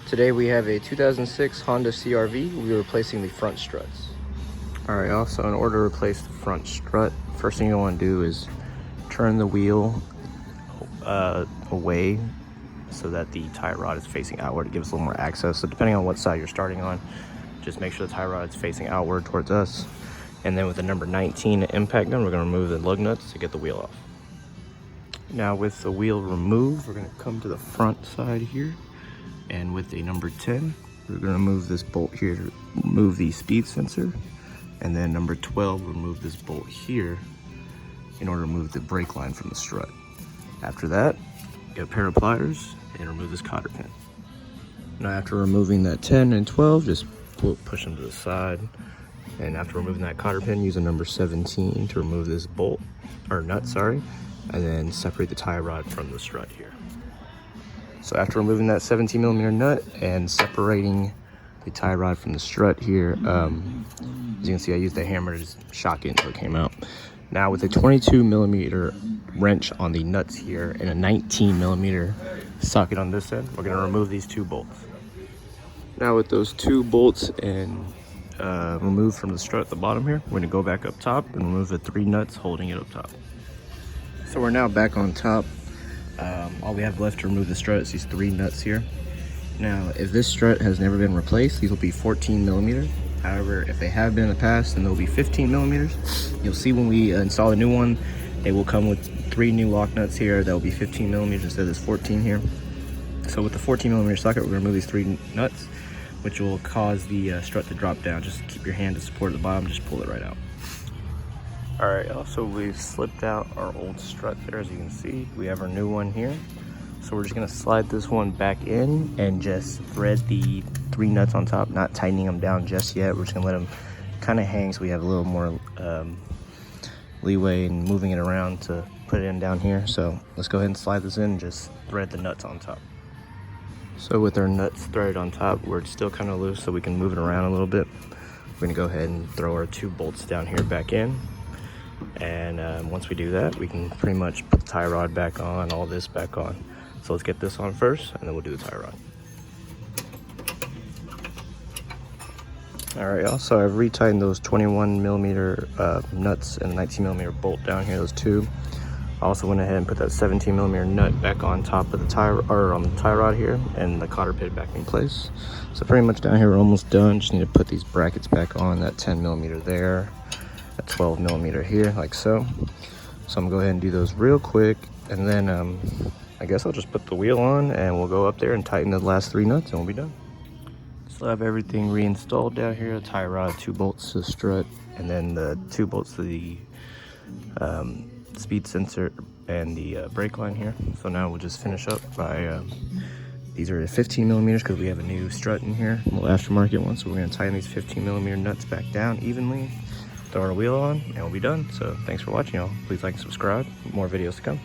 Today we have a 2006 Honda CR-V. We're replacing the front struts. Alright, also in order to replace the front strut, first thing you want to do is turn the wheel away so that the tie rod is facing outward. It gives a little more access. So depending on what side you're starting on, just make sure the tie rod is facing outward towards us. And then with the number 19 impact gun, we're going to remove the lug nuts to get the wheel off. Now with the wheel removed, we're going to come to the front side here. And with a number 10, we're going to move this bolt here to remove the speed sensor. And then number 12, remove this bolt here in order to remove the brake line from the strut. After that, get a pair of pliers and remove this cotter pin. Now after removing that 10 and 12, just push them to the side. And after removing that cotter pin, use a number 17 to remove this bolt, or nut, sorry. And then separate the tie rod from the strut here. So after removing that 17mm nut and separating the tie rod from the strut here, as you can see, I used the hammer to just shock it until it came out. Now with a 22mm wrench on the nuts here and a 19mm socket on this end, we're going to remove these two bolts. Now with those two bolts and removed from the strut at the bottom here, we're going to go back up top and remove the 3 nuts holding it up top. So we're now back on top. All we have left to remove the strut is these 3 nuts here. Now, if this strut has never been replaced, these will be 14mm. However, if they have been in the past, then they'll be 15mm. You'll see when we install a new one, they will come with 3 new lock nuts here that will be 15mm instead of this 14 here. So with the 14mm socket, we're going to remove these 3 nuts, which will cause the strut to drop down. Just keep your hand to support at the bottom, just pull it right out. Alright, also we've slipped out our old strut there, as you can see. We have our new one here. So we're just going to slide this one back in and just thread the 3 nuts on top, not tightening them down just yet. We're just going to let them kind of hang so we have a little more leeway in moving it around to put it in down here. So let's go ahead and slide this in and just thread the nuts on top. So with our nuts threaded on top, we're still kind of loose so we can move it around a little bit. We're going to go ahead and throw our 2 bolts down here back in. And once we do that, we can pretty much put the tie rod back on, all this back on. So let's get this on first, and then we'll do the tie rod. Alright, also I've retightened those 21mm nuts and 19mm bolt down here, those 2. I also went ahead and put that 17mm nut back on top of the tie, or on the tie rod here, and the cotter pin back in place. So pretty much down here we're almost done. Just need to put these brackets back on, that 10mm there, that 12mm here, like so. So I'm gonna go ahead and do those real quick, and then I guess I'll just put the wheel on and we'll go up there and tighten the last 3 nuts and we'll be done. So I have everything reinstalled down here, the tie rod, 2 bolts to the strut, and then the 2 bolts to the speed sensor and the brake line here. So now we'll just finish up by, these are 15mm because we have a new strut in here, a little aftermarket one. So we're gonna tighten these 15mm nuts back down evenly, throw our wheel on, and we'll be done. So thanks for watching, y'all. Please like and subscribe. More videos to come.